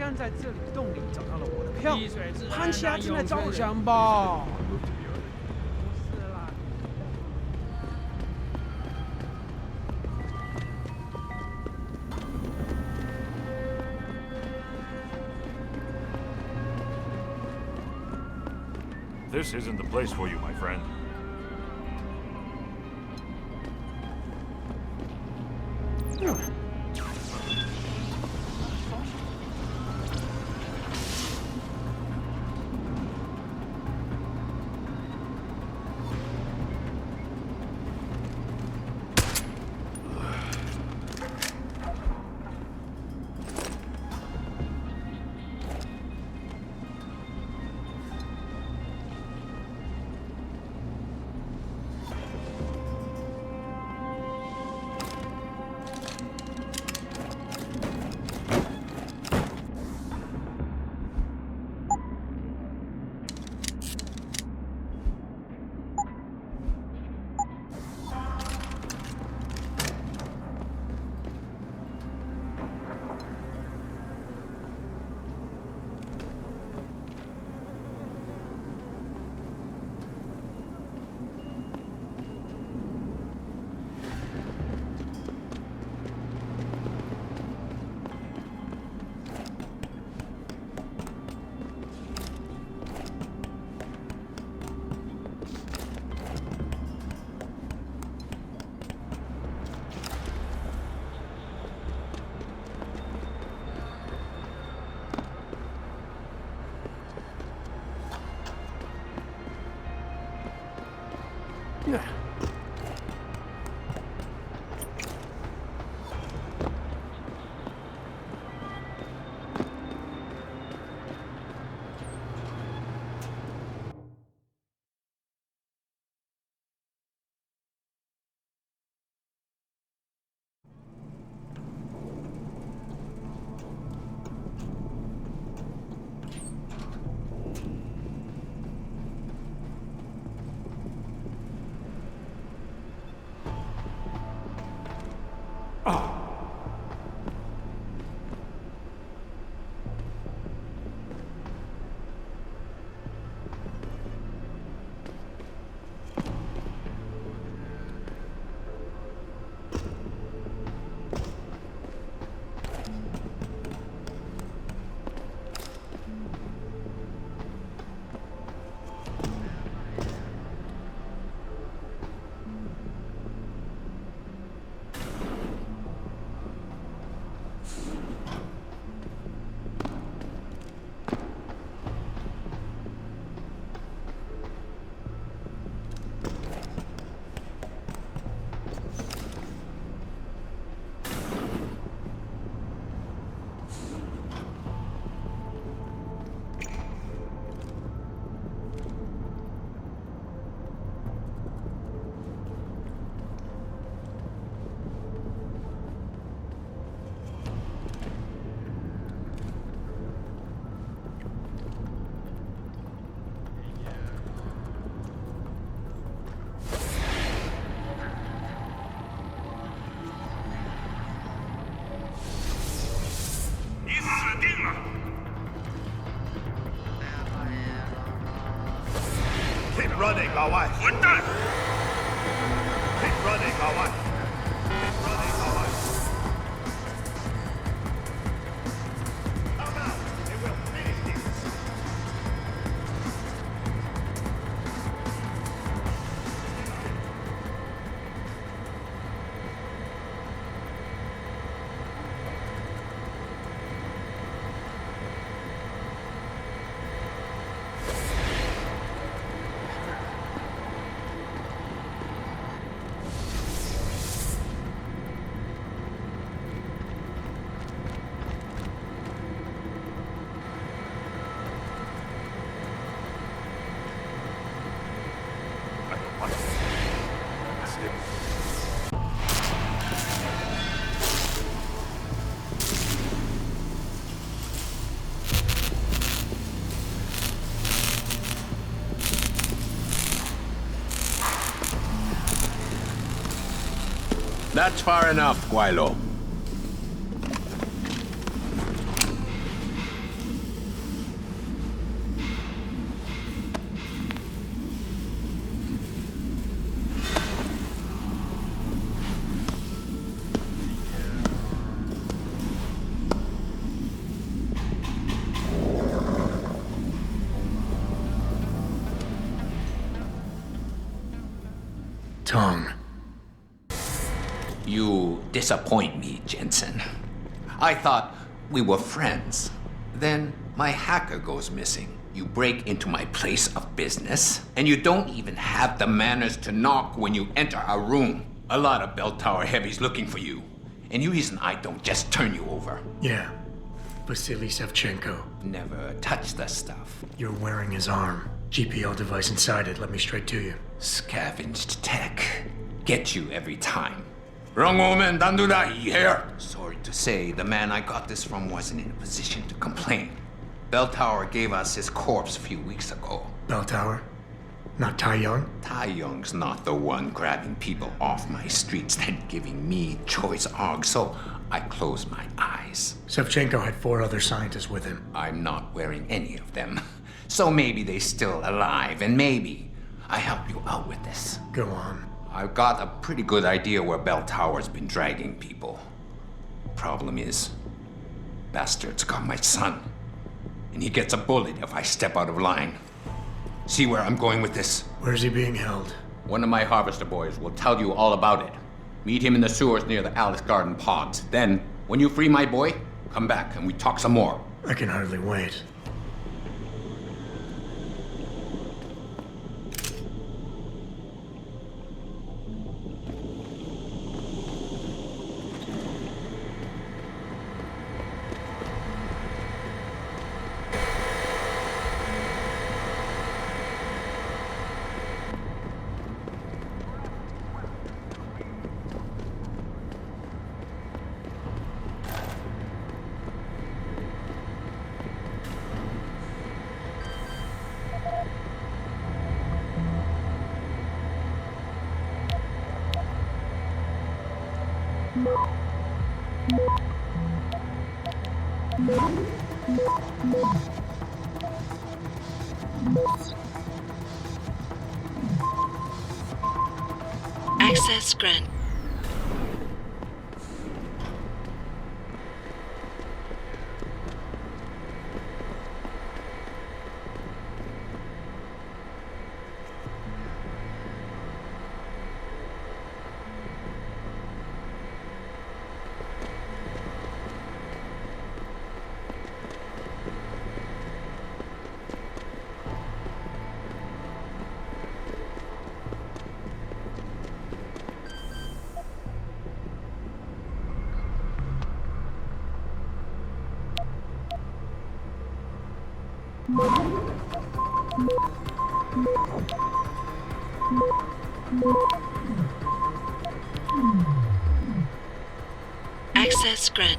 干在这里洞里找到了我的票，潘奇亚正在招人。相报。不是啦。This isn't the place for you, my friend. Keep running, 老外！混蛋 ！Keep running, 老外 ！Keep running, 老外 ！Come out, and we'll finish this. That's far enough, Guaylo. tongue. You disappoint me, Jensen. I thought we were friends. Then my hacker goes missing. You break into my place of business, and you don't even have the manners to knock when you enter our room. A lot of bell tower heavies looking for you. Any reason I don't just turn you over? Yeah. Vasily Savchenko. Never touch the stuff. You're wearing his arm. GPL device inside it. Let me straight to you. Scavenged tech. Get you every time. Wrong woman, don't do that here. Sorry to say, the man I got this from wasn't in a position to complain. Bell Tower gave us his corpse a few weeks ago. Bell Tower? Not Tai Young? Tai Young's not the one grabbing people off my streets then giving me choice arg, so I close my eyes. Savchenko had 4 other scientists with him. I'm not wearing any of them. So maybe they're still alive, and maybe I help you out with this. Go on. I've got a pretty good idea where Bell Tower's been dragging people. Problem is, bastard's got my son. And he gets a bullet if I step out of line. See where I'm going with this? Where's he being held? One of my harvester boys will tell you all about it. Meet him in the sewers near the Alice Garden ponds. Then, when you free my boy, come back and we talk some more. I can hardly wait. Access granted. Access granted.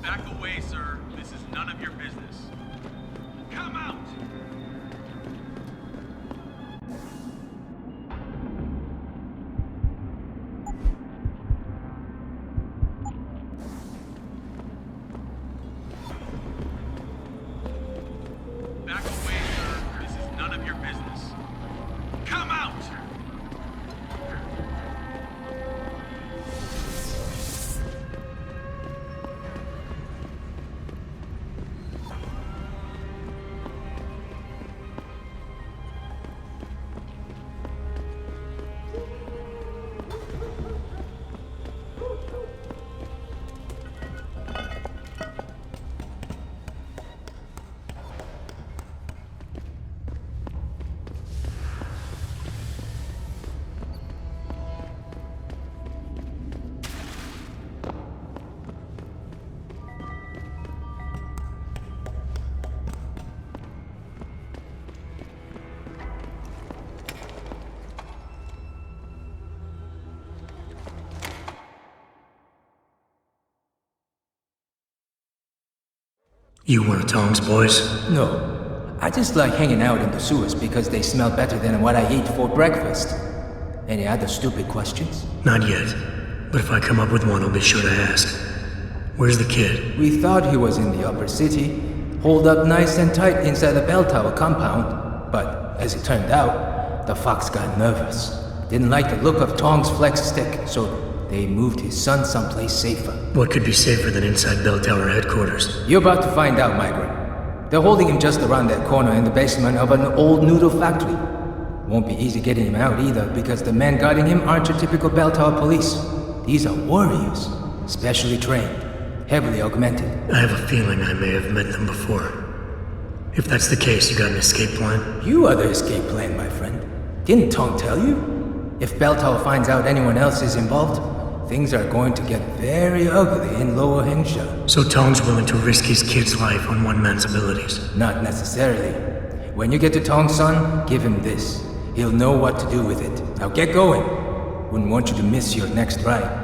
Back away, sir. This is none of your business. Come out! You one of Tong's boys? No. I just like hanging out in the sewers because they smell better than what I eat for breakfast. Any other stupid questions? Not yet. But if I come up with one, I'll be sure to ask. Where's the kid? We thought he was in the upper city, holed up nice and tight inside the bell tower compound. But, as it turned out, the fox got nervous. Didn't like the look of Tong's flex stick, so they moved his son someplace safer. What could be safer than inside bell tower headquarters? You're about to find out, Migrant. They're holding him just around that corner in the basement of an old noodle factory. Won't be easy getting him out either, because the men guarding him aren't your typical bell tower police. These are warriors, specially trained, heavily augmented. I have a feeling I may have met them before. If that's the case, you got an escape plan? You are the escape plan, my friend. Didn't Tong tell you? If Bell Tower finds out anyone else is involved, things are going to get very ugly in Lower Hengsha. So Tong's willing to risk his kid's life on one man's abilities? Not necessarily. When you get to Tong's son, give him this. He'll know what to do with it. Now get going. Wouldn't want you to miss your next ride.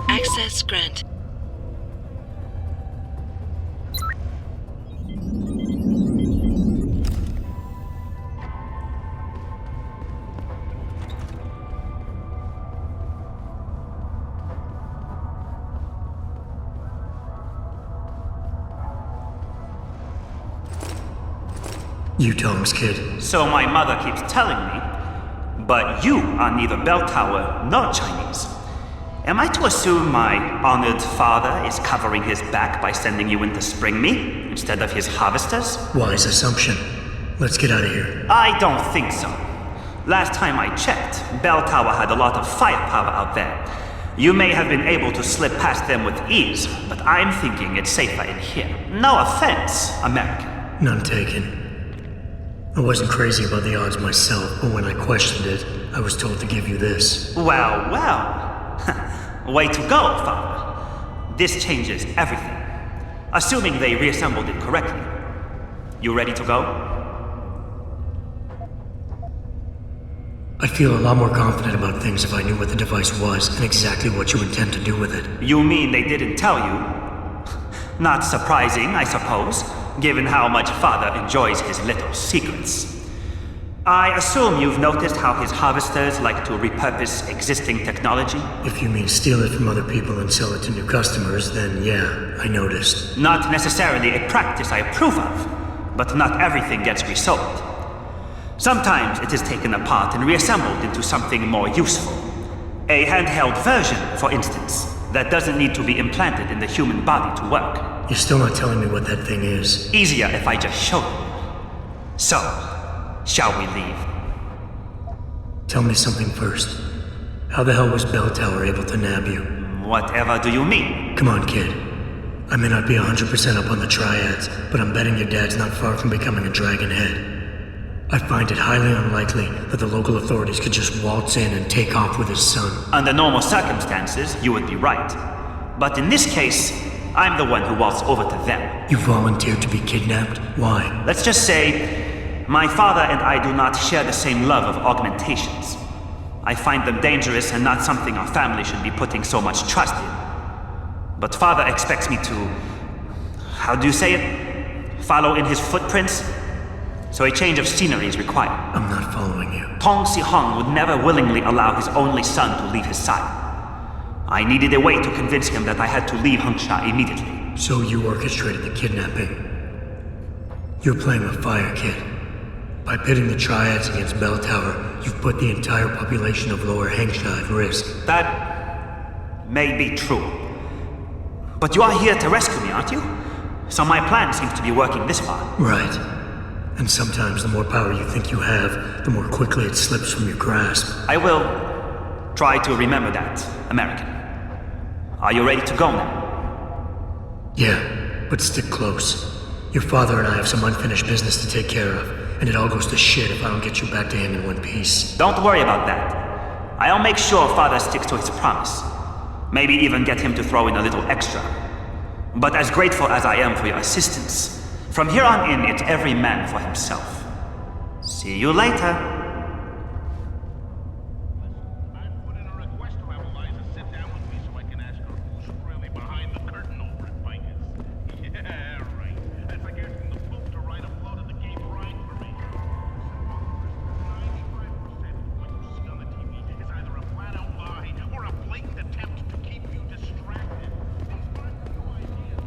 Access grant. You Tong's kid. So my mother keeps telling me. But you are neither bell tower nor Chinese. Am I to assume my honored father is covering his back by sending you in to spring me instead of his harvesters? Wise assumption. Let's get out of here. I don't think so. Last time I checked, bell tower had a lot of firepower out there. You may have been able to slip past them with ease, but I'm thinking it's safer in here. No offense, American. None taken. I wasn't crazy about the odds myself, but when I questioned it, I was told to give you this. Well, well. Way to go, Father. This changes everything. Assuming they reassembled it correctly. You ready to go? I'd feel a lot more confident about things if I knew what the device was and exactly what you intend to do with it. You mean they didn't tell you? Not surprising, I suppose, given how much Father enjoys his little secrets. I assume you've noticed how his harvesters like to repurpose existing technology? If you mean steal it from other people and sell it to new customers, then yeah, I noticed. Not necessarily a practice I approve of, but not everything gets resold. Sometimes it is taken apart and reassembled into something more useful. A handheld version, for instance, that doesn't need to be implanted in the human body to work. You're still not telling me what that thing is. Easier if I just show you. So, shall we leave? Tell me something first. How the hell was Bell Tower able to nab you? Whatever do you mean? Come on, kid. I may not be 100% up on the triads, but I'm betting your dad's not far from becoming a dragon head. I find it highly unlikely that the local authorities could just waltz in and take off with his son. Under normal circumstances, you would be right. But in this case, I'm the one who waltzed over to them. You volunteered to be kidnapped? Why? Let's just say, my father and I do not share the same love of augmentations. I find them dangerous and not something our family should be putting so much trust in. But father expects me to... how do you say it? Follow in his footprints? So a change of scenery is required. I'm not following you. Tong Si-hung would never willingly allow his only son to leave his side. I needed a way to convince him that I had to leave Hengsha immediately. So you orchestrated the kidnapping. You're playing with fire, kid. By pitting the triads against Bell Tower, you've put the entire population of Lower Hengsha at risk. That may be true. But you are here to rescue me, aren't you? So my plan seems to be working this far. Right. And sometimes the more power you think you have, the more quickly it slips from your grasp. I will try to remember that, American. Are you ready to go now? Yeah, but stick close. Your father and I have some unfinished business to take care of, and it all goes to shit if I don't get you back to him in one piece. Don't worry about that. I'll make sure father sticks to his promise. Maybe even get him to throw in a little extra. But as grateful as I am for your assistance, from here on in, it's every man for himself. See you later. I've put in a request to have Eliza sit down with me so I can ask her who's really behind the curtain over at Vicus. Yeah, right. That's like asking the Pope to write a float of the gay pride parade. 95% of what you see on the TV is either a flat-out lie or a blatant attempt to keep you distracted. These aren't new ideas.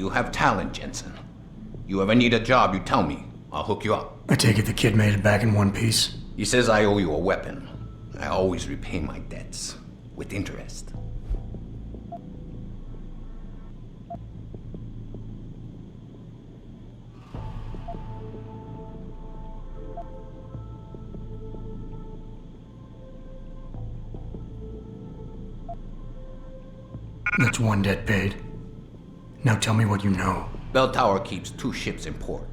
You have talent, Jensen. You ever need a job, you tell me. I'll hook you up. I take it the kid made it back in one piece? He says I owe you a weapon. I always repay my debts. With interest. That's one debt paid. Now tell me what you know. Bell Tower keeps 2 ships in port.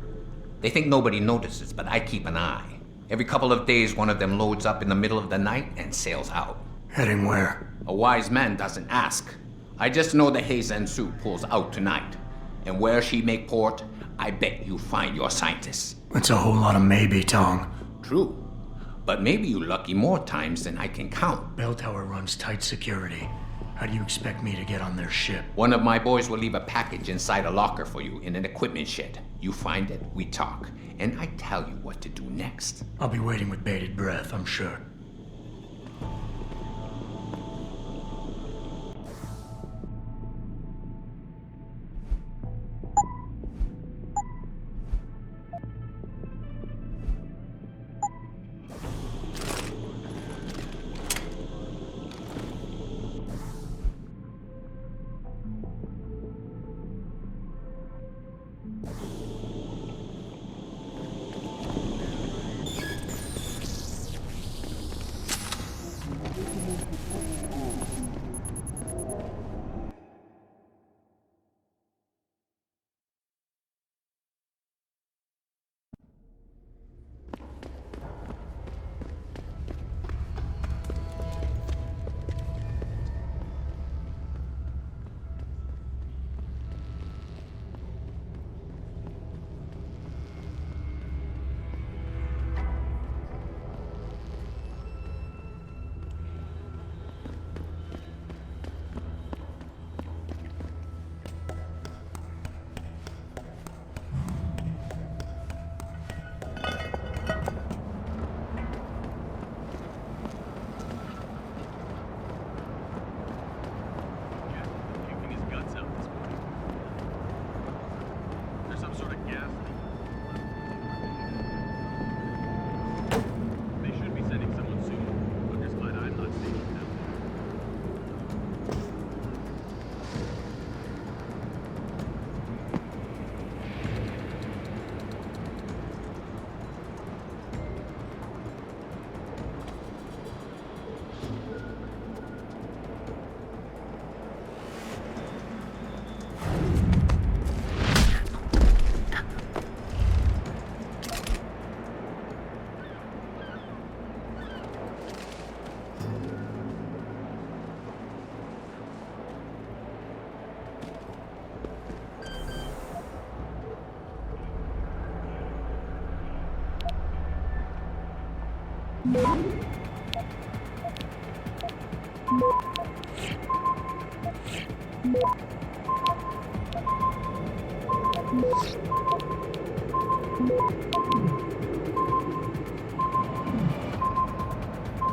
They think nobody notices, but I keep an eye. Every couple of days, one of them loads up in the middle of the night and sails out. Heading where? A wise man doesn't ask. I just know the Heizen Su pulls out tonight. And where she make port, I bet you find your scientists. That's a whole lot of maybe, Tong. True. But maybe you lucky more times than I can count. Bell Tower runs tight security. How do you expect me to get on their ship? One of my boys will leave a package inside a locker for you in an equipment shed. You find it, we talk, and I tell you what to do next. I'll be waiting with bated breath, I'm sure.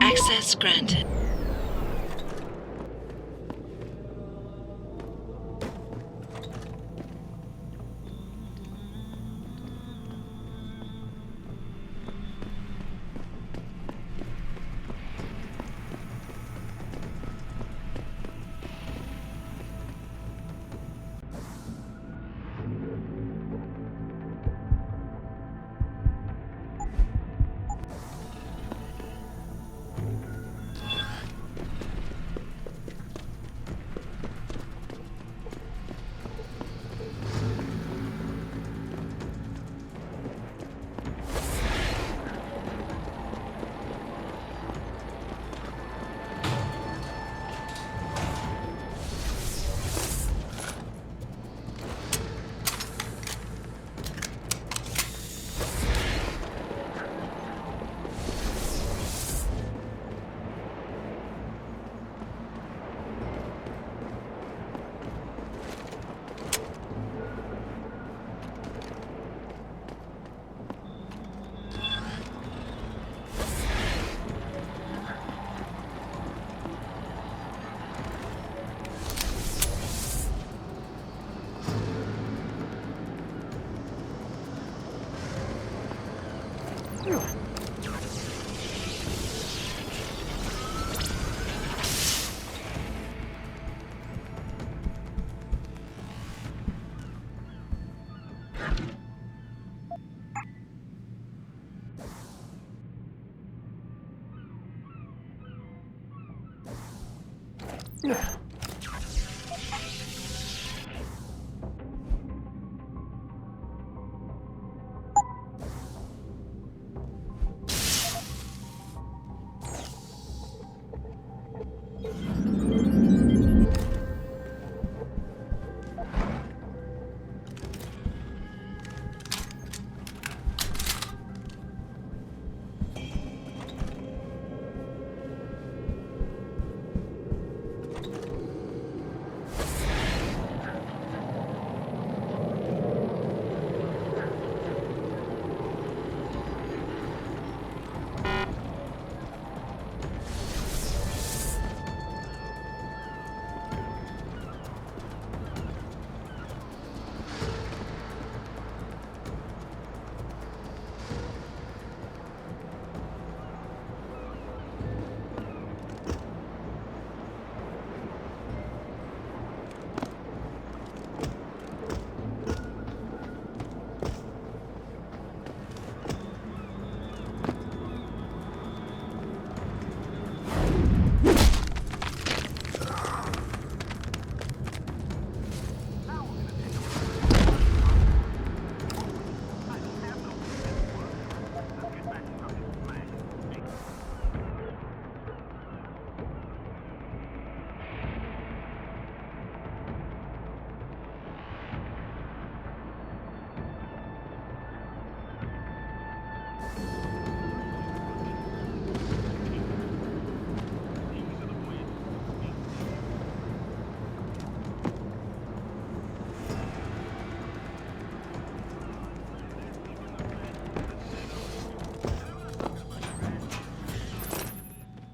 Access granted.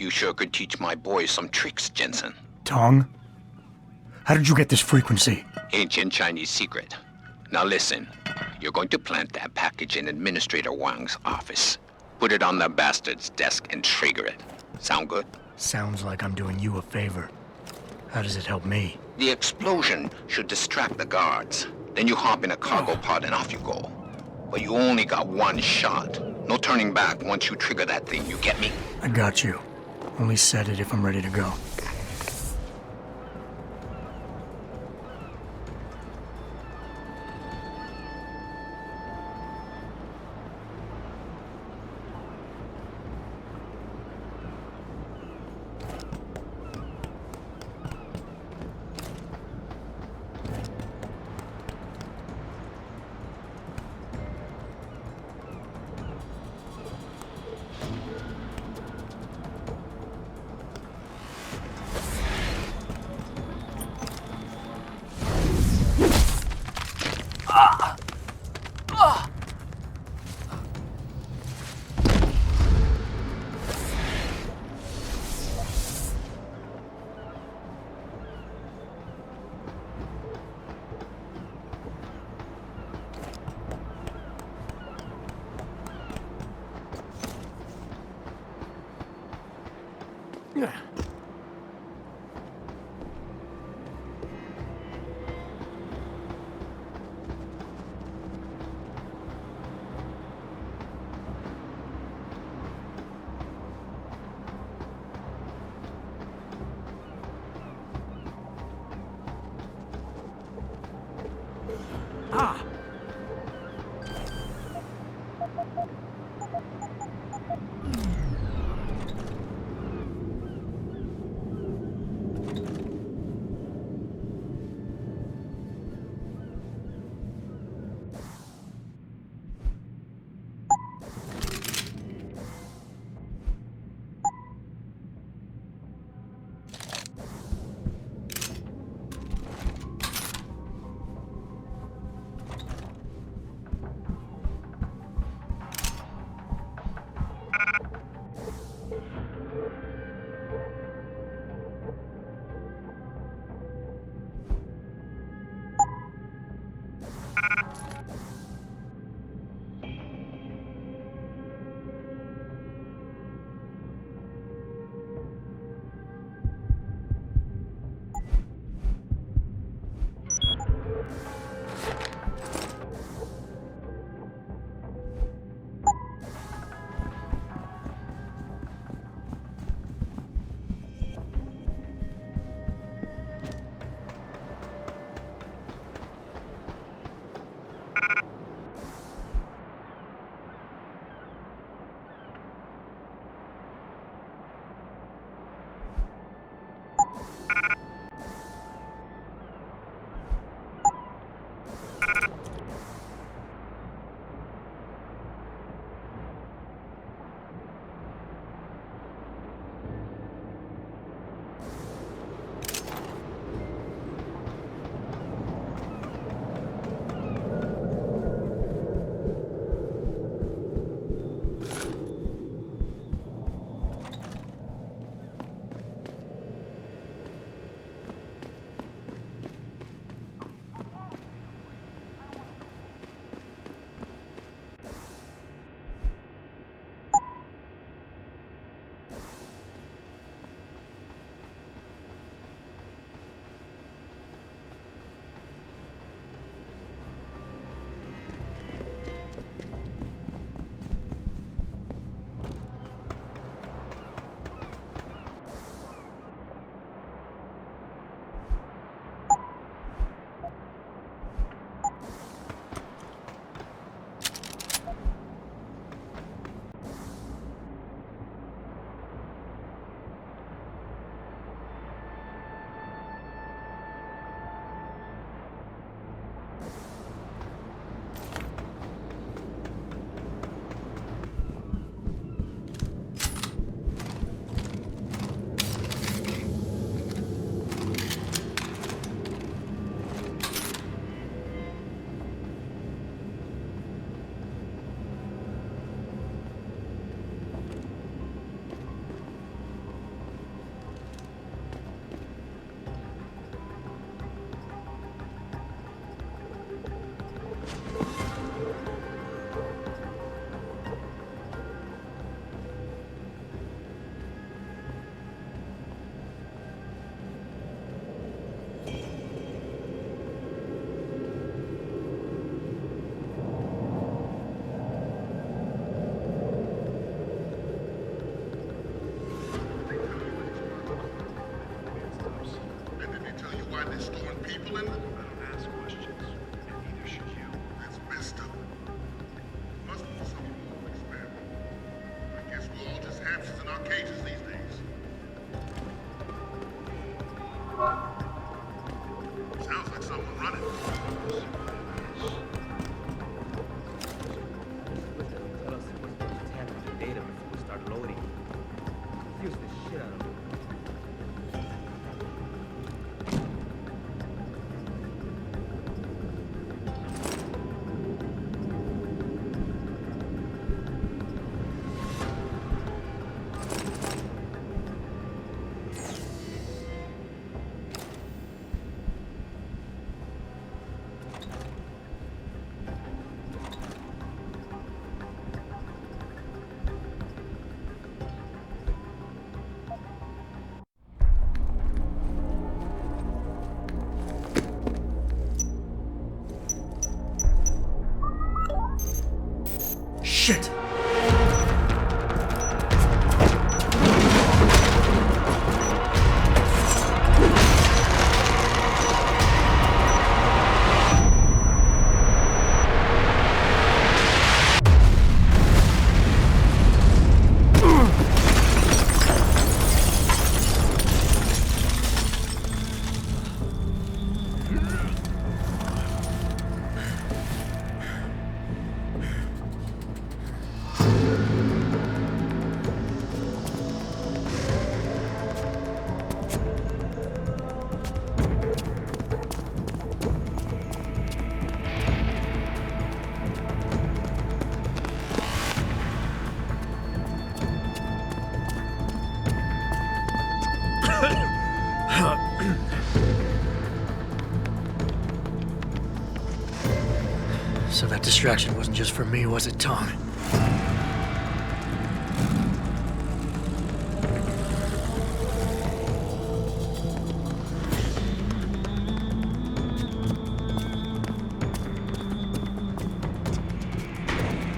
You sure could teach my boys some tricks, Jensen. Tong? How did you get this frequency? Ancient Chinese secret. Now listen, you're going to plant that package in Administrator Wang's office. Put it on the bastard's desk and trigger it. Sound good? Sounds like I'm doing you a favor. How does it help me? The explosion should distract the guards. Then you hop in a cargo pod and off you go. But you only got one shot. No turning back once you trigger that thing, you get me? I got you. Only set it if I'm ready to go. That distraction wasn't just for me, was it, Tom?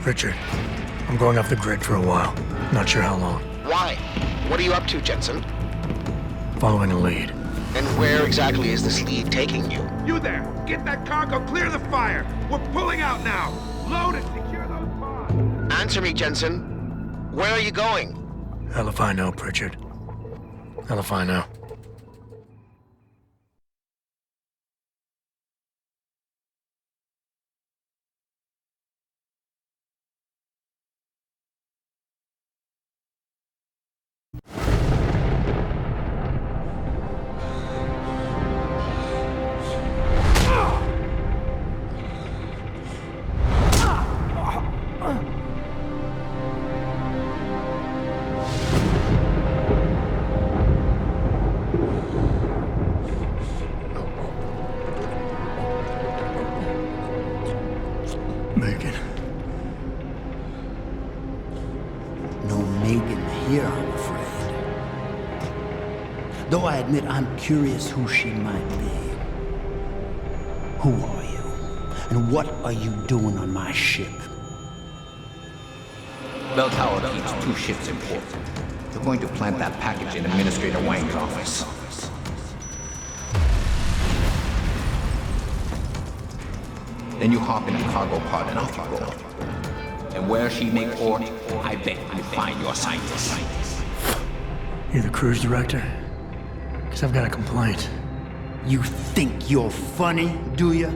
Richard, I'm going off the grid for a while. Not sure how long. Why? What are you up to, Jensen? Following a lead. And where exactly is this lead taking you? You there! Get that cargo, clear the fire! We're pulling out now! Load and secure those pods! Answer me, Jensen. Where are you going? Hell if I know, Pritchard. Hell if I know. Megan. No Megan here, I'm afraid. Though I admit I'm curious who she might be. Who are you? And what are you doing on my ship? Bell Tower keeps 2 ships in port. You're going to plant that package in Administrator Wang's office. Then you hop in a cargo pod and off you go. And where she make port, I bet you find your scientist. You the cruise director? Because I've got a complaint. You think you're funny, do you?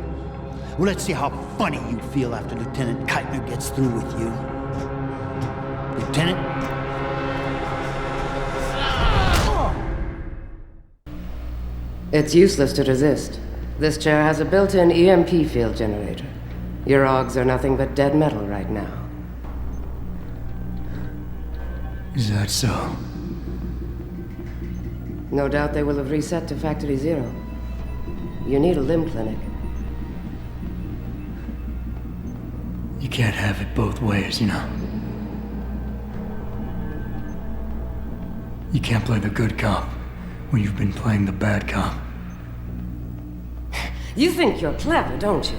Well, let's see how funny you feel after Lieutenant Keitner gets through with you. Lieutenant? It's useless to resist. This chair has a built-in EMP field generator. Your augs are nothing but dead metal right now. Is that so? No doubt they will have reset to Factory 0. You need a limb clinic. You can't have it both ways, you know. You can't play the good cop when you've been playing the bad cop. You think you're clever, don't you?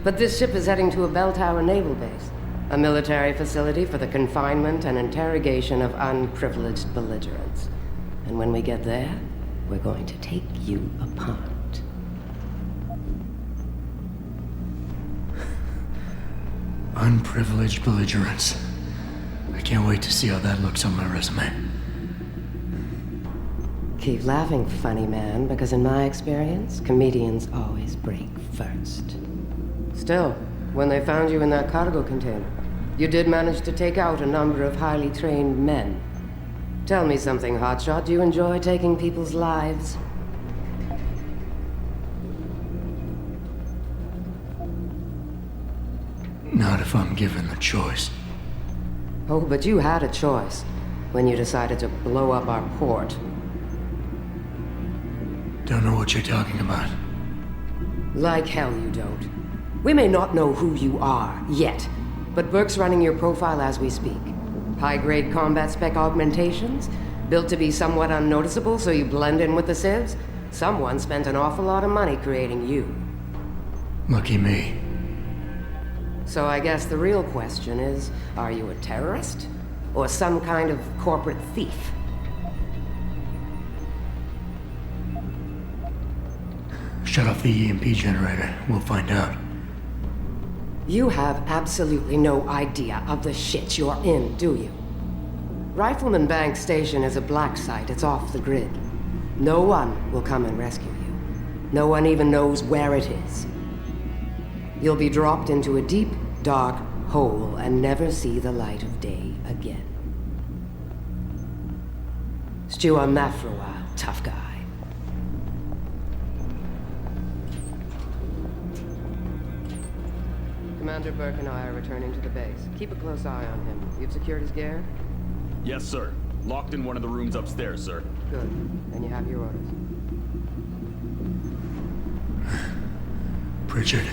But this ship is heading to a bell tower naval base, a military facility for the confinement and interrogation of unprivileged belligerents. And when we get there, we're going to take you apart. Unprivileged belligerents. I can't wait to see how that looks on my resume. Keep laughing, funny man, because in my experience, comedians always break first. Still, when they found you in that cargo container, you did manage to take out a number of highly trained men. Tell me something, Hotshot. Do you enjoy taking people's lives? Not if I'm given the choice. Oh, but you had a choice when you decided to blow up our port. Don't know what you're talking about. Like hell you don't. We may not know who you are, yet, but Burke's running your profile as we speak. High-grade combat spec augmentations, built to be somewhat unnoticeable so you blend in with the civs. Someone spent an awful lot of money creating you. Lucky me. So I guess the real question is, are you a terrorist? Or some kind of corporate thief? Shut off the EMP generator. We'll find out. You have absolutely no idea of the shit you're in, do you? Rifleman Bank Station is a black site. It's off the grid. No one will come and rescue you. No one even knows where it is. You'll be dropped into a deep, dark hole and never see the light of day again. Stew on that for a while, tough guy. Commander Burke and I are returning to the base. Keep a close eye on him. You've secured his gear? Yes, sir. Locked in one of the rooms upstairs, sir. Good. Then you have your orders. Pritchard,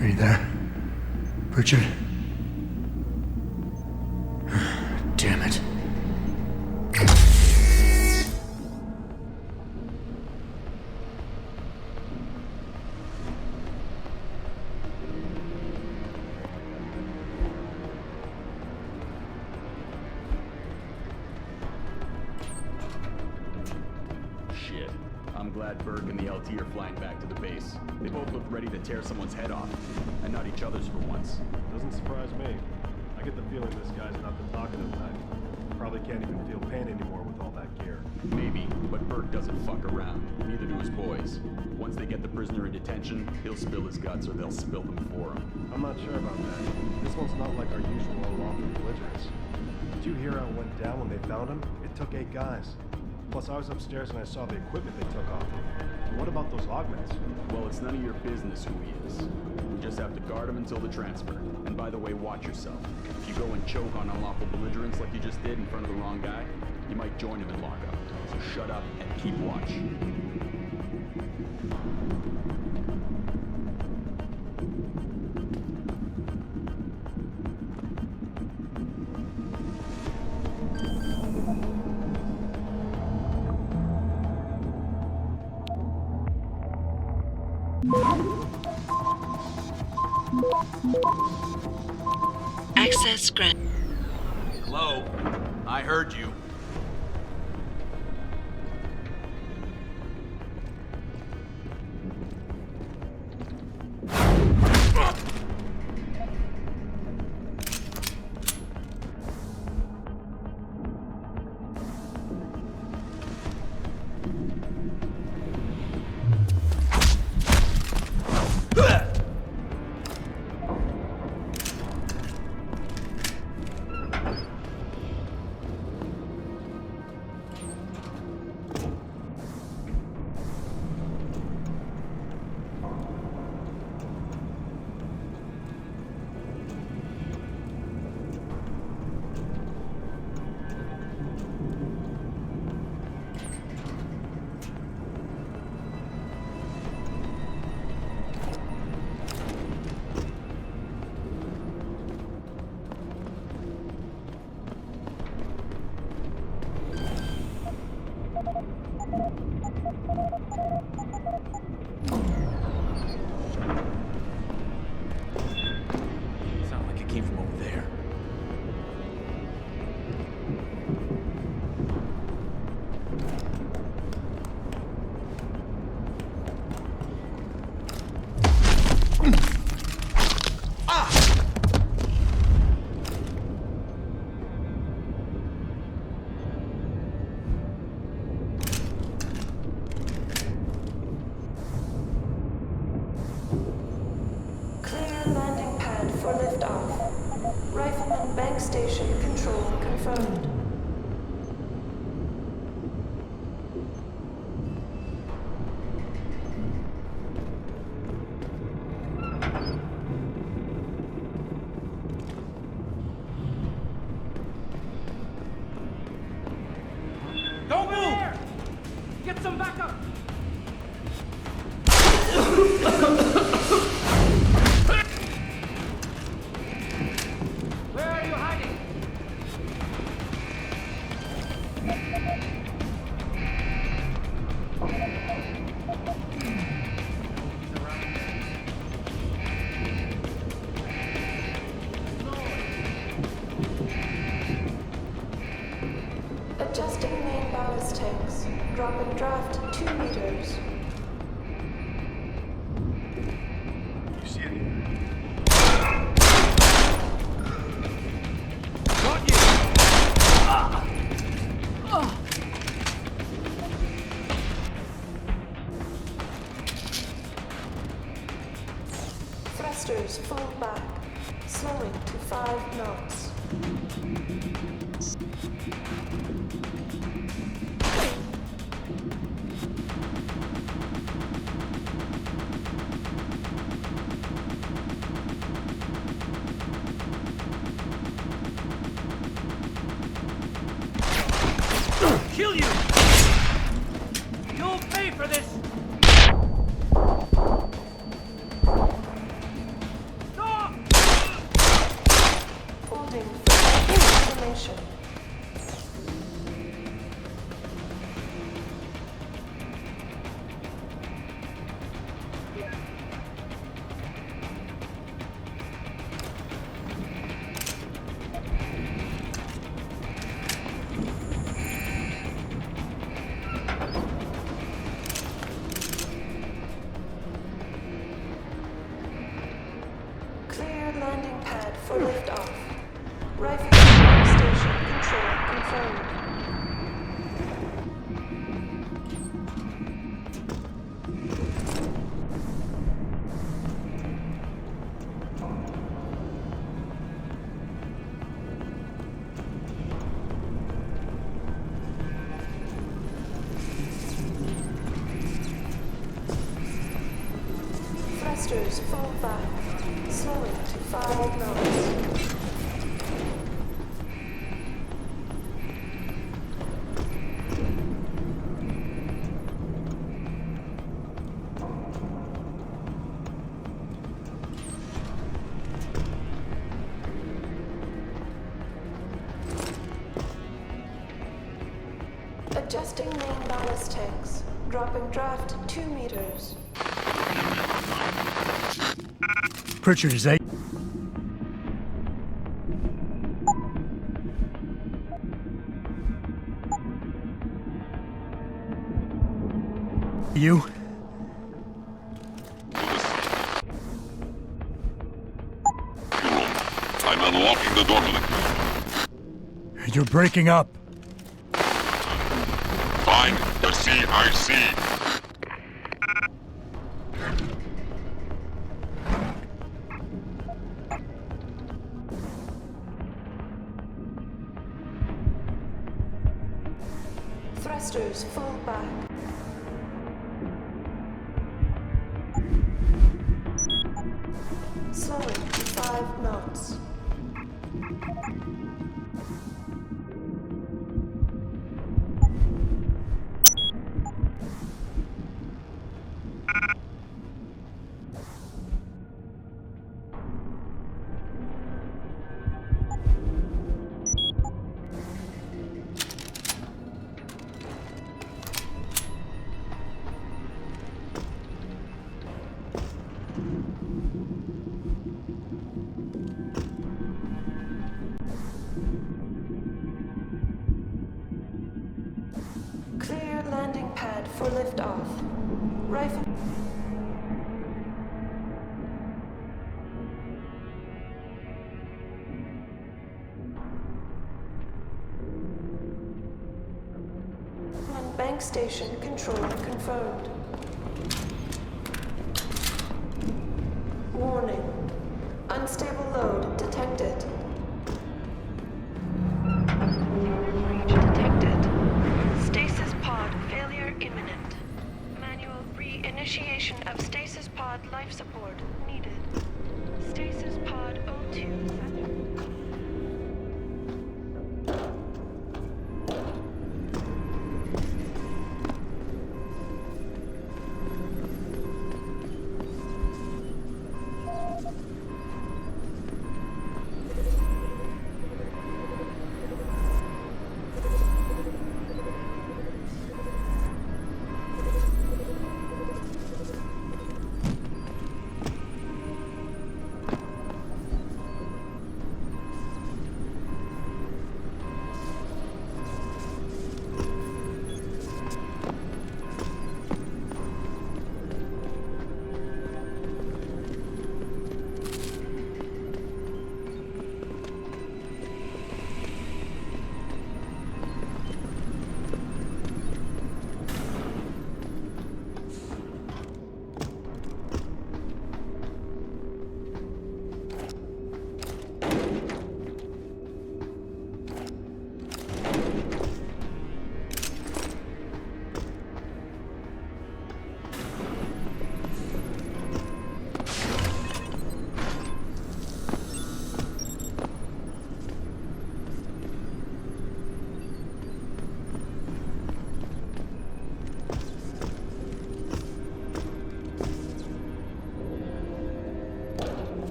are you there? Richard? Damn it. Shit. I'm glad Berg and the LT are flying back to the base. They both look ready to tear someone's head off, and not each other's for once. Doesn't surprise me. I get the feeling this guy's not the talk of the night. Probably can't even feel pain anymore with all that gear. Maybe, but Berg doesn't fuck around. Neither do his boys. Once they get the prisoner in detention, he'll spill his guts or they'll spill them for him. I'm not sure about that. This one's not like our usual unlawful belligerents. Did you hear how it went down when they found him? It took 8 guys. Plus, I was upstairs and I saw the equipment they took off him. And what about those augments? Well, it's none of your business who he is. We just have to guard him until the transfer. And by the way, watch yourself. If you go and choke on unlawful belligerents like you just did in front of the wrong guy, you might join him in lockup. So shut up and keep watch. Access granted. Hello? I heard you. Station control confirmed. Don't move! Get some backup! Where are you hiding? Adjusting main ballast tanks. Dropping draft 2 meters. You see anything? Thrusters full back. Slowing to 5 knots. Kill you! You'll pay for this! Stop! station. Clear landing pad for liftoff. Rifle station control confirmed. Thrusters fall back, slowing to 5 knots. Adjusting main ballast tanks. Dropping draft 2 meters. Pritchard, is that you? I'm unlocking the door to the... You're breaking up. Find the CIC. Thrusters fall back. Slowing to 5 knots. Clear landing pad for liftoff. Rifle. On bank station control confirmed. Warning. Unstable load detected. Stasis pod failure imminent. Manual re-initiation of stasis pod life support needed. Stasis pod O2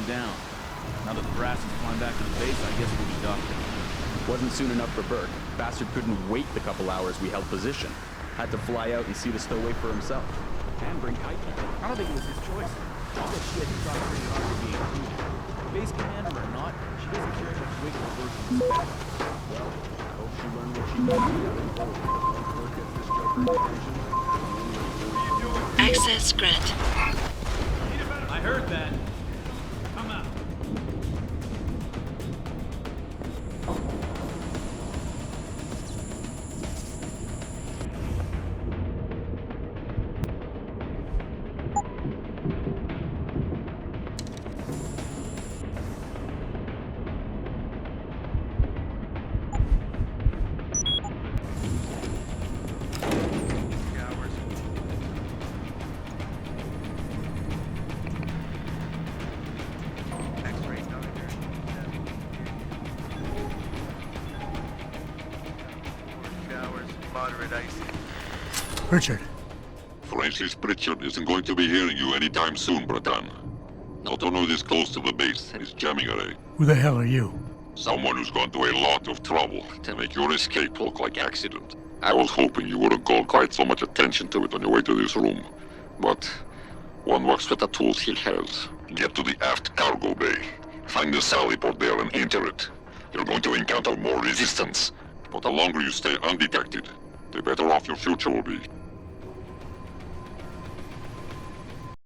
Down. Now that the brass is flying back to the base, I guess we'll be docking. Wasn't soon enough for Burke. Bastard couldn't wait the couple hours we held position. Had to fly out and see the stowaway for himself. And bring Kite. I don't think it was his choice. All that shit he tried pretty hard to be included. Base commander or not, she doesn't carry much weight in the version's back. Well, I hope she learned what she needed. Burke gets this joker attention. Access granted. I heard that. Come out. Richard. Francis Pritchard isn't going to be hearing you anytime soon, Bratan. Not only this close to the base, is jamming array. Who the hell are you? Someone who's gone to a lot of trouble to make your escape look like accident. I was hoping you wouldn't call quite so much attention to it on your way to this room. But one works with the tools he has. Get to the aft cargo bay. Find the sally port there and enter it. You're going to encounter more resistance. But the longer you stay undetected, the better off your future will be.